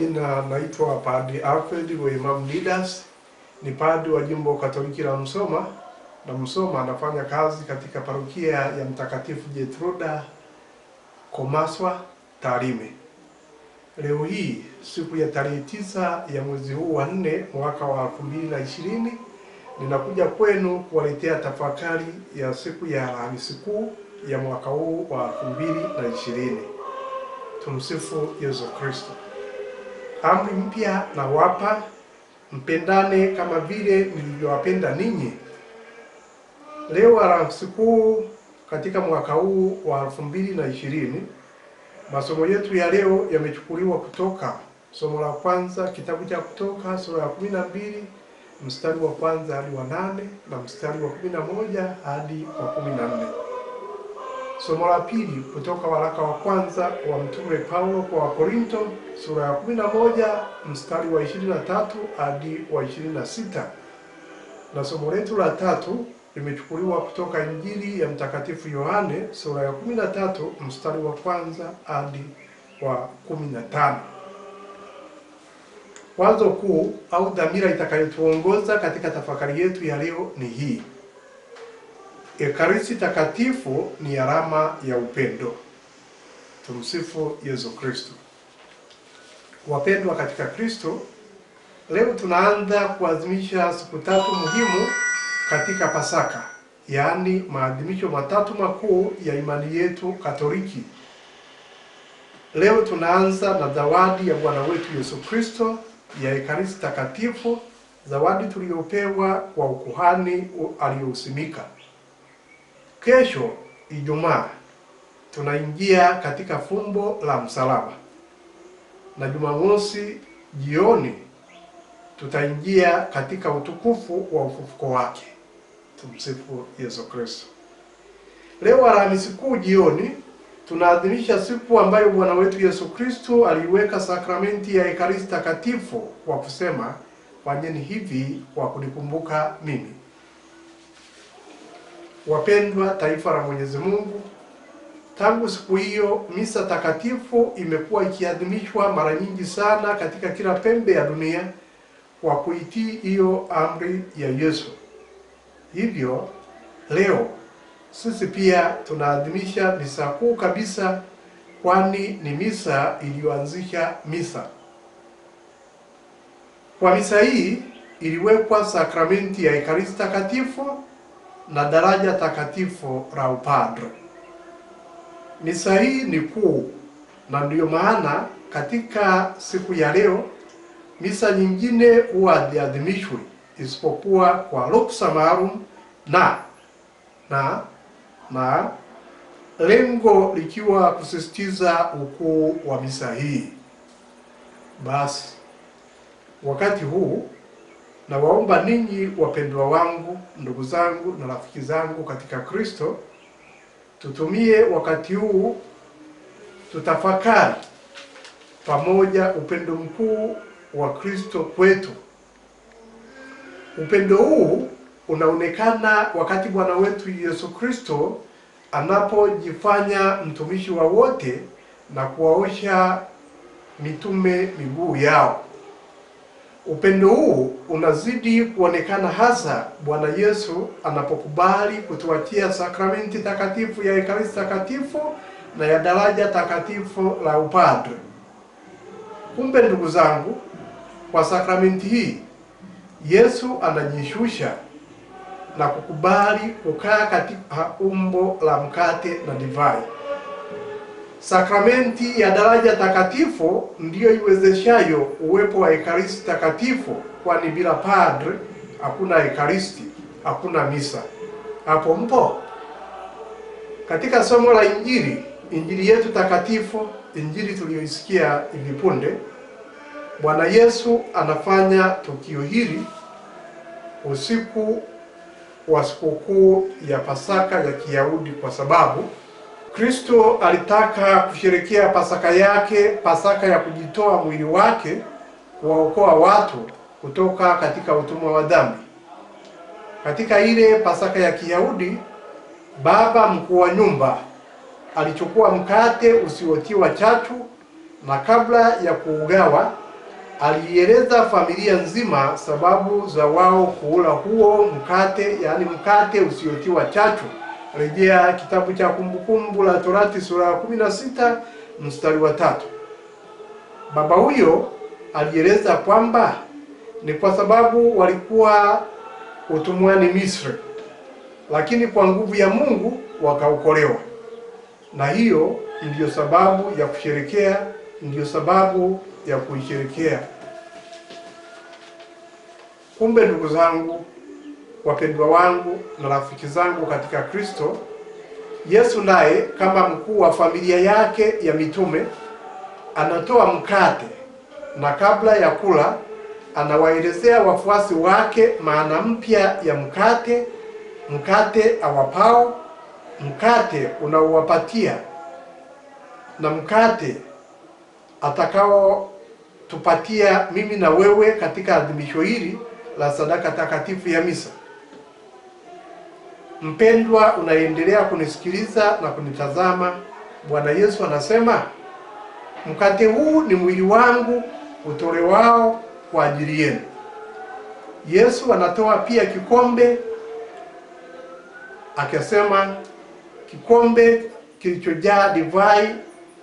majina naitwa Padre Alfred wa Imam Leaders, ni padre wa Jimbo Katoliki la Musoma, na Musoma anafanya kazi katika parokia ya Mtakatifu Jetruda Komaswa Tarime. Leo hii siku ya tarehe 9 ya mwezi huu wa 4 mwaka wa 2020 ninakuja kwenu kuwaletea tafakari ya siku ya Alhamisi Kuu ya mwaka huu wa 2020. Tumsifu Yesu Kristo. Amri mpya nawapa, mpendane kama vile nilivyowapenda ninyi. Leo Alhamisi Kuu katika mwaka huu wa 2020, masomo yetu ya leo yamechukuliwa kutoka somo la kwanza kitabu cha Kutoka sura ya 12 mstari wa kwanza hadi wa 8 na mstari wa 11 hadi wa 14. Somo la pili kutoka waraka wa kwanza wa Mtume Paulo kwa Wakorinto sura ya 11 mstari wa 23 hadi wa 26. Na somo letu la tatu limechukuliwa kutoka Injili ya Mtakatifu Yohane sura ya 13 mstari wa kwanza hadi wa 15. Wazo kuu au dhamira itakayotuongoza katika tafakari yetu ya leo ni hii: Ekaristi takatifu ni alama ya upendo. Tumsifu Yesu Kristo. Wapendwa katika Kristo, leo tunaanza kuadhimisha siku tatu muhimu katika Pasaka, yaani maadhimisho matatu makuu ya imani yetu Katoliki. Leo tunaanza na zawadi ya Bwana wetu Yesu Kristo ya Ekaristi takatifu, zawadi tuliyopewa kwa ukuhani aliyousimika. Kesho Ijumaa tunaingia katika fumbo la msalaba, na Jumamosi jioni tutaingia katika utukufu wa ufufuko wake. Tumsifu Yesu Kristo. Leo Alhamisi Kuu jioni tunaadhimisha siku ambayo Bwana wetu Yesu Kristo aliweka sakramenti ya Ekaristi takatifu kwa kusema, fanyeni hivi kwa kunikumbuka mimi. Wapendwa taifa la Mwenyezi Mungu, tangu siku hiyo misa takatifu imekuwa ikiadhimishwa mara nyingi sana katika kila pembe ya dunia kwa kuitii hiyo amri ya Yesu. Hivyo leo sisi pia tunaadhimisha misa kuu kabisa, kwani ni misa iliyoanzisha misa. Kwa misa hii iliwekwa sakramenti ya Ekaristi takatifu na daraja takatifu la upadre. Misa hii ni kuu, na ndiyo maana katika siku ya leo misa nyingine huwa haziadhimishwi isipokuwa kwa ruksa maalum na lengo likiwa kusisitiza ukuu wa misa hii. Basi wakati huu na waomba ninyi wapendwa wangu, ndugu zangu na rafiki zangu katika Kristo, tutumie wakati huu tutafakari pamoja upendo mkuu wa Kristo kwetu. Upendo huu unaonekana wakati Bwana wetu Yesu Kristo anapojifanya mtumishi wa wote na kuwaosha mitume miguu yao. Upendo huu unazidi kuonekana hasa Bwana Yesu anapokubali kutuachia sakramenti takatifu ya Ekaristi takatifu na ya daraja takatifu la upadre. Kumbe ndugu zangu, kwa sakramenti hii Yesu anajishusha na kukubali kukaa katika umbo la mkate na divai. Sakramenti ya daraja takatifu ndiyo iwezeshayo uwepo wa Ekaristi takatifu, kwani bila padre hakuna Ekaristi, hakuna misa. Hapo mpo? Katika somo la Injili yetu takatifu, Injili tuliyoisikia hivi punde, Bwana Yesu anafanya tukio hili usiku wa sikukuu ya Pasaka ya Kiyahudi, kwa sababu Kristo alitaka kusherehekea Pasaka yake, Pasaka ya kujitoa mwili wake kuwaokoa watu kutoka katika utumwa wa dhambi. Katika ile Pasaka ya Kiyahudi, baba mkuu wa nyumba alichukua mkate usiotiwa chachu, na kabla ya kuugawa alieleza familia nzima sababu za wao kuula huo mkate, yaani mkate usiotiwa chachu. Rejea kitabu cha Kumbukumbu la Torati sura ya 16 mstari wa 3. Baba huyo alieleza kwamba ni kwa sababu walikuwa utumwani Misri, lakini kwa nguvu ya Mungu wakaokolewa, na hiyo ndiyo sababu ya kusherekea, ndiyo sababu ya kuisherekea. Kumbe ndugu zangu, wapendwa wangu na rafiki zangu katika Kristo, Yesu naye kama mkuu wa familia yake ya mitume anatoa mkate, na kabla ya kula anawaelezea wafuasi wake maana mpya ya mkate, mkate awapao, mkate unaowapatia, na mkate atakao tupatia mimi na wewe katika adhimisho hili la sadaka takatifu ya misa. Mpendwa, unaendelea kunisikiliza na kunitazama, Bwana Yesu anasema, mkate huu ni mwili wangu utolewao kwa ajili yenu. Yesu anatoa pia kikombe, akasema kikombe kilichojaa divai,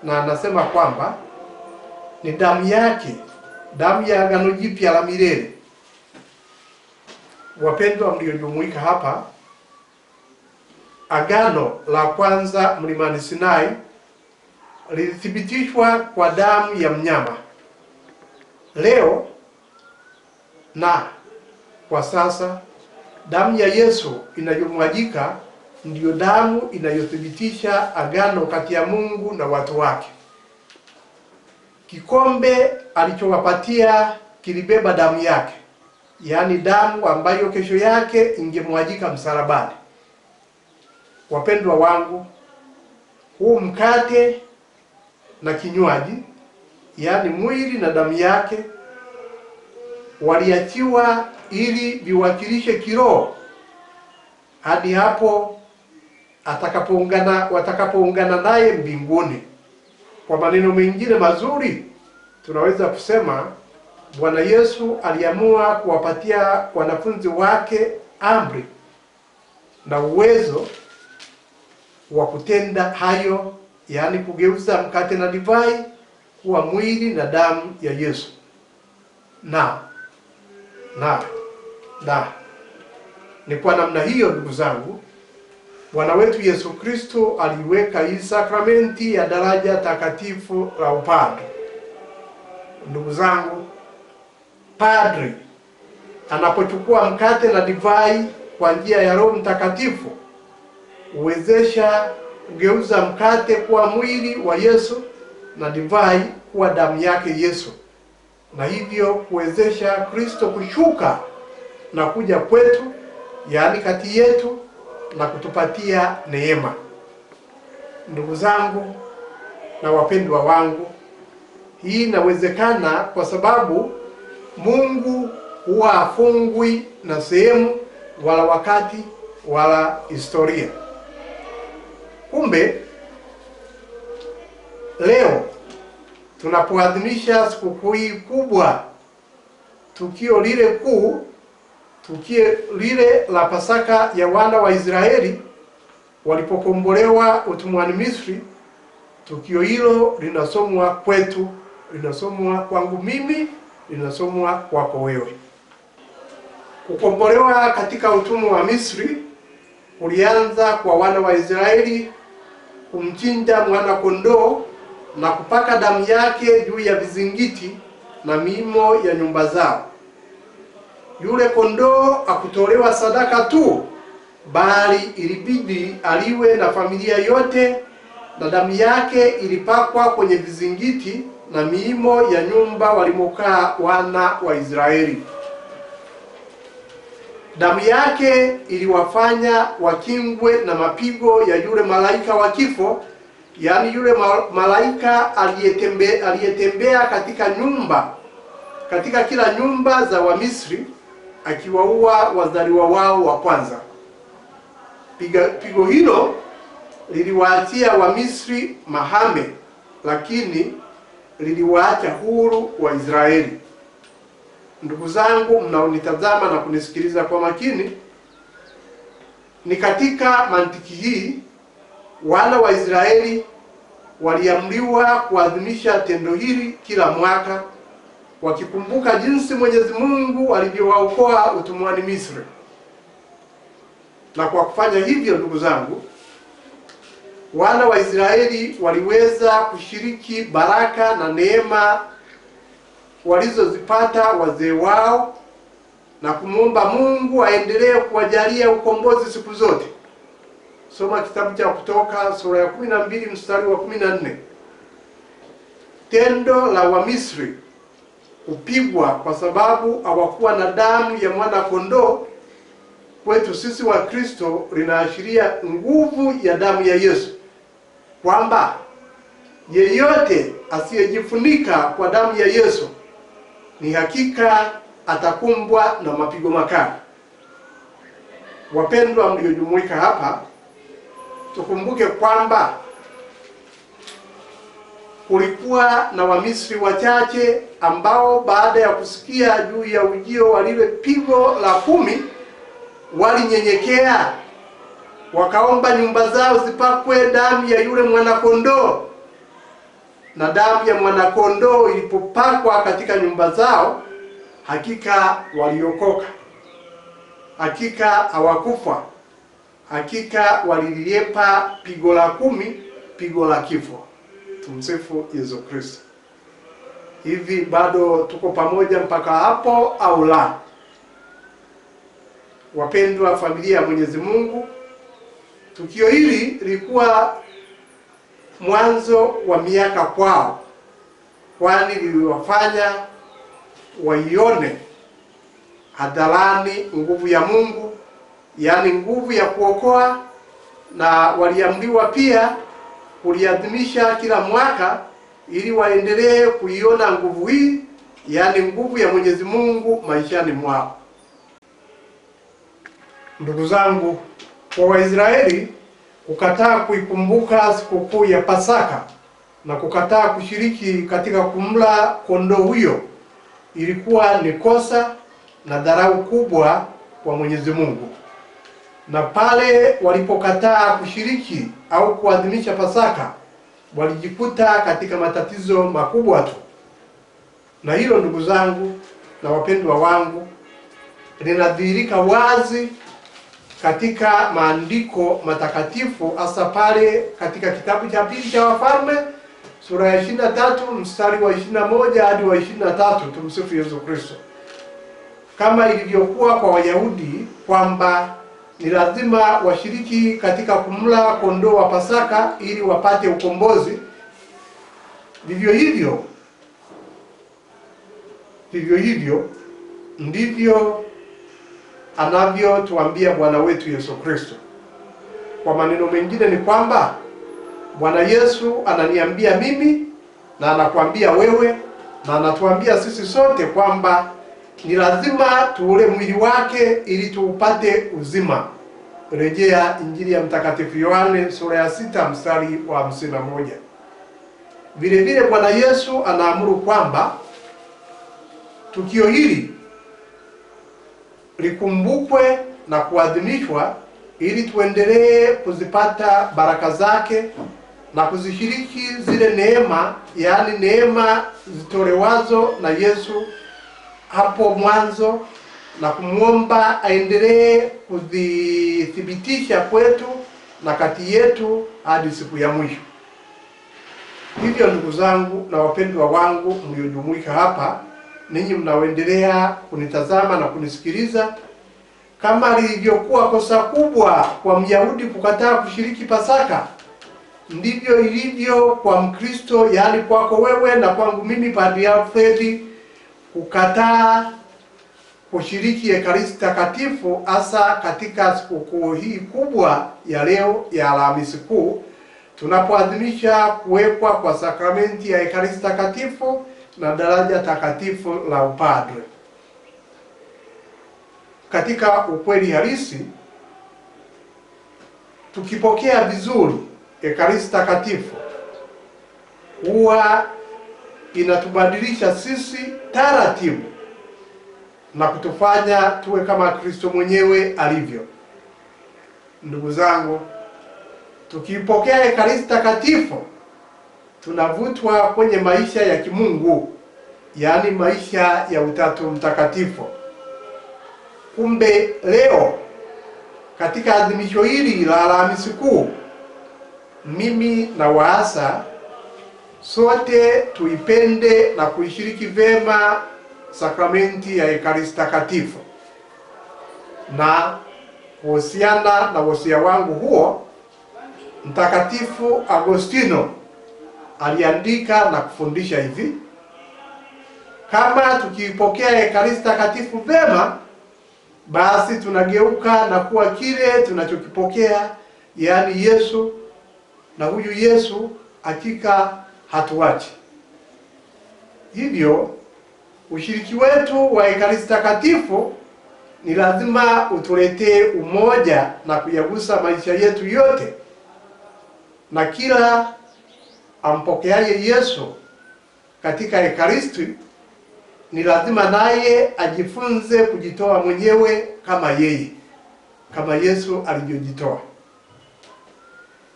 na anasema kwamba ni damu yake, damu ya agano jipya la milele. Wapendwa mliojumuika hapa, agano la kwanza mlimani Sinai lilithibitishwa kwa damu ya mnyama. Leo na kwa sasa damu ya Yesu inayomwagika ndiyo damu inayothibitisha agano kati ya Mungu na watu wake. Kikombe alichowapatia kilibeba damu yake, yaani damu ambayo kesho yake ingemwagika msalabani. Wapendwa wangu, huu mkate na kinywaji, yaani mwili na damu yake, waliachiwa ili viwakilishe kiroho hadi hapo watakapoungana naye mbinguni. Kwa maneno mengine mazuri, tunaweza kusema Bwana Yesu aliamua kuwapatia wanafunzi wake amri na uwezo wa kutenda hayo, yaani kugeuza mkate na divai kuwa mwili na damu ya Yesu. Na ni kwa namna hiyo, ndugu zangu, Bwana wetu Yesu Kristo aliweka hii sakramenti ya daraja takatifu la upadre. Ndugu zangu, padri anapochukua mkate na divai kwa njia ya Roho Mtakatifu huwezesha kugeuza mkate kuwa mwili wa Yesu na divai kuwa damu yake Yesu, na hivyo kuwezesha Kristo kushuka na kuja kwetu, yaani kati yetu, na kutupatia neema. Ndugu zangu na wapendwa wangu, hii inawezekana kwa sababu Mungu huwa hafungwi na sehemu wala wakati wala historia. Kumbe leo tunapoadhimisha sikukuu hii kubwa, tukio lile la Pasaka ya wana wa Israeli walipokombolewa utumwani Misri, tukio hilo linasomwa kwetu, linasomwa kwangu mimi, linasomwa kwako wewe. Kukombolewa katika utumwa wa Misri ulianza kwa wana wa Israeli kumchinja mwana kondoo na kupaka damu yake juu ya vizingiti na miimo ya nyumba zao. Yule kondoo hakutolewa sadaka tu, bali ilibidi aliwe na familia yote, na damu yake ilipakwa kwenye vizingiti na miimo ya nyumba walimokaa wana wa Israeli. Damu yake iliwafanya wakingwe na mapigo ya yule malaika wa kifo, yaani yule malaika aliyetembea katika kila nyumba za Wamisri akiwaua wazaliwa wao wa kwanza. Pigo hilo liliwaachia Wamisri mahame, lakini liliwaacha huru wa Israeli. ndugu zangu mnaonitazama na kunisikiliza kwa makini, ni katika mantiki hii wana wa Israeli waliamriwa kuadhimisha tendo hili kila mwaka, wakikumbuka jinsi Mwenyezi Mungu alivyowaokoa utumwani Misri. Na kwa kufanya hivyo, ndugu zangu, wana wa Israeli waliweza kushiriki baraka na neema walizozipata wazee wao na kumwomba Mungu aendelee kuwajalia ukombozi siku zote. Soma kitabu cha Kutoka sura ya 12 mstari wa 14. Tendo la Wamisri kupigwa kwa sababu hawakuwa na damu ya mwana kondoo, kwetu sisi wa Kristo linaashiria nguvu ya damu ya Yesu, kwamba yeyote asiyejifunika kwa damu ya Yesu ni hakika atakumbwa na mapigo makali. Wapendwa mliojumuika hapa, tukumbuke kwamba kulikuwa na Wamisri wachache ambao baada ya kusikia juu ya ujio wa lile pigo la 10 walinyenyekea, wakaomba nyumba zao zipakwe damu ya yule mwanakondoo. Na damu ya mwanakondoo ilipopakwa katika nyumba zao, hakika waliokoka, hakika hawakufa, hakika waliliepa pigo la 10, pigo la kifo. Tumsifu Yesu Kristo. Hivi bado tuko pamoja mpaka hapo au la? Wapendwa familia ya Mwenyezi Mungu, tukio hili lilikuwa mwanzo wa miaka kwao, kwani liliwafanya waione hadharani nguvu ya Mungu, yaani nguvu ya kuokoa, na waliamriwa pia kuliadhimisha kila mwaka ili waendelee kuiona nguvu hii, yaani nguvu ya Mwenyezi Mungu maishani mwao. Ndugu zangu, kwa Waisraeli kukataa kuikumbuka sikukuu ya Pasaka na kukataa kushiriki katika kumla kondoo huyo ilikuwa ni kosa na dharau kubwa kwa Mwenyezi Mungu. Na pale walipokataa kushiriki au kuadhimisha Pasaka, walijikuta katika matatizo makubwa tu. Na hilo, ndugu zangu na wapendwa wangu, linadhihirika wazi katika maandiko matakatifu, hasa pale katika kitabu cha 2 cha Wafalme sura ya 23 mstari wa 21 hadi wa 23. Tumsifu Yesu Kristo. Kama ilivyokuwa kwa Wayahudi kwamba ni lazima washiriki katika kumla kondoo wa Pasaka ili wapate ukombozi, vivyo hivyo ndivyo anavyotuambia Bwana wetu Yesu Kristo. Kwa maneno mengine ni kwamba Bwana Yesu ananiambia mimi na anakuambia wewe na anatuambia sisi sote kwamba ni lazima tuule mwili wake ili tuupate uzima. Rejea Injili ya Mtakatifu Yohane sura ya 6 mstari wa 51. Vile vile Bwana Yesu anaamuru kwamba tukio hili likumbukwe na kuadhimishwa ili tuendelee kuzipata baraka zake na kuzishiriki zile neema, yaani neema zitolewazo na Yesu hapo mwanzo, na kumwomba aendelee kuzithibitisha kwetu na kati yetu hadi siku ya mwisho. Hivyo ndugu zangu na wapendwa wangu mliojumuika hapa, ninyi mnaoendelea kunitazama na kunisikiliza, kama lilivyokuwa kosa kubwa kwa Myahudi kukataa kushiriki Pasaka, ndivyo ilivyo kwa Mkristo, yaani kwako wewe na kwangu mimi Padre Alfred, kukataa kushiriki Ekaristi Takatifu, hasa katika sikukuu hii kubwa ya leo ya Alhamisi Kuu, tunapoadhimisha kuwekwa kwa sakramenti ya Ekaristi Takatifu na daraja takatifu la upadre. Katika ukweli halisi, tukipokea vizuri Ekaristi Takatifu, huwa inatubadilisha sisi taratibu na kutufanya tuwe kama Kristo mwenyewe alivyo. Ndugu zangu, tukipokea Ekaristi Takatifu tunavutwa kwenye maisha ya kimungu, yaani maisha ya Utatu Mtakatifu. Kumbe leo katika adhimisho hili la Alhamisi Kuu, mimi na waasa sote tuipende na kuishiriki vema sakramenti ya Ekaristi Takatifu. Na kuhusiana na wosia wangu huo, Mtakatifu Agostino aliandika na kufundisha hivi: kama tukiipokea Ekaristi Takatifu vema, basi tunageuka na kuwa kile tunachokipokea, yaani Yesu, na huyu Yesu hakika hatuachi. Hivyo ushiriki wetu wa Ekaristi Takatifu ni lazima utuletee umoja na kuyagusa maisha yetu yote, na kila ampokeaye Yesu katika Ekaristi ni lazima naye ajifunze kujitoa mwenyewe kama yeye, kama Yesu alivyojitoa.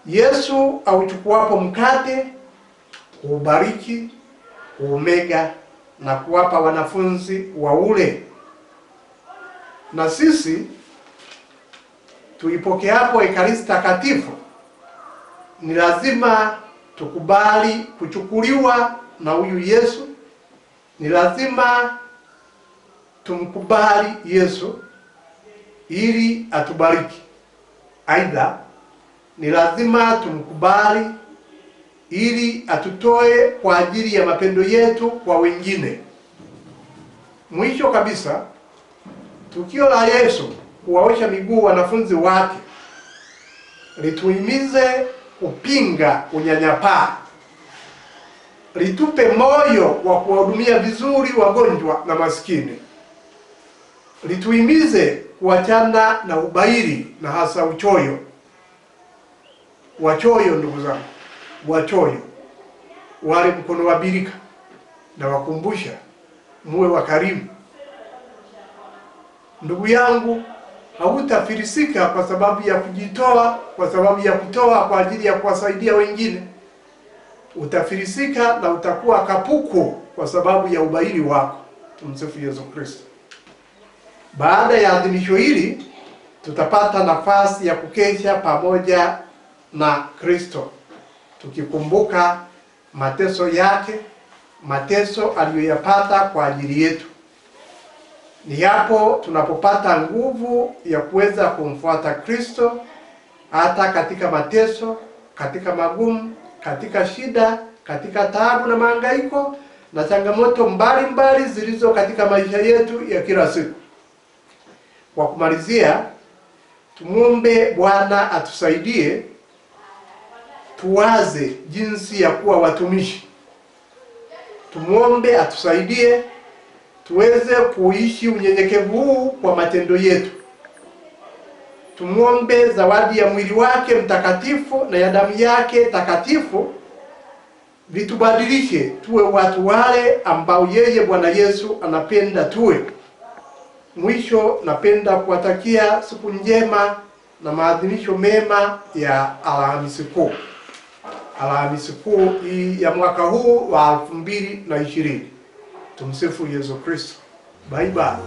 Yesu auchukuapo mkate, kuubariki, kuumega na kuwapa wanafunzi waule. Na sisi tuipokeapo Ekaristi Takatifu ni lazima tukubali kuchukuliwa na huyu Yesu, ni lazima tumkubali Yesu ili atubariki. Aidha, ni lazima tumkubali ili atutoe kwa ajili ya mapendo yetu kwa wengine. Mwisho kabisa, tukio la Yesu kuwaosha miguu wanafunzi wake lituhimize kupinga unyanyapaa, litupe moyo wa kuwahudumia vizuri wagonjwa na maskini, lituhimize kuachana na ubaili na hasa uchoyo. Wachoyo, ndugu zangu, wachoyo wale mkono wa birika, na wakumbusha muwe wakarimu. Ndugu yangu, hautafilisika kwa sababu ya kujitoa, kwa sababu ya kutoa kwa ajili ya kuwasaidia wengine. Utafilisika na utakuwa kapuko kwa sababu ya ubaili wako. Tumsifu Yesu Kristo. Baada ya adhimisho hili tutapata nafasi ya kukesha pamoja na Kristo, tukikumbuka mateso yake, mateso aliyoyapata kwa ajili yetu. Ni hapo tunapopata nguvu ya kuweza kumfuata Kristo hata katika mateso, katika magumu, katika shida, katika taabu na mahangaiko na changamoto mbalimbali zilizo katika maisha yetu ya kila siku. Kwa kumalizia, tumuombe Bwana atusaidie tuwaze jinsi ya kuwa watumishi. Tumuombe atusaidie tuweze kuishi unyenyekevu huu kwa matendo yetu. Tumuombe zawadi ya mwili wake mtakatifu na ya damu yake takatifu vitubadilishe tuwe watu wale ambao yeye Bwana Yesu anapenda tuwe. Mwisho, napenda kuwatakia siku njema na maadhimisho mema ya Alhamisi Kuu. Alhamisi Kuu hii ya mwaka huu wa 2020. Tumsifu Yesu Kristo. Bye bye.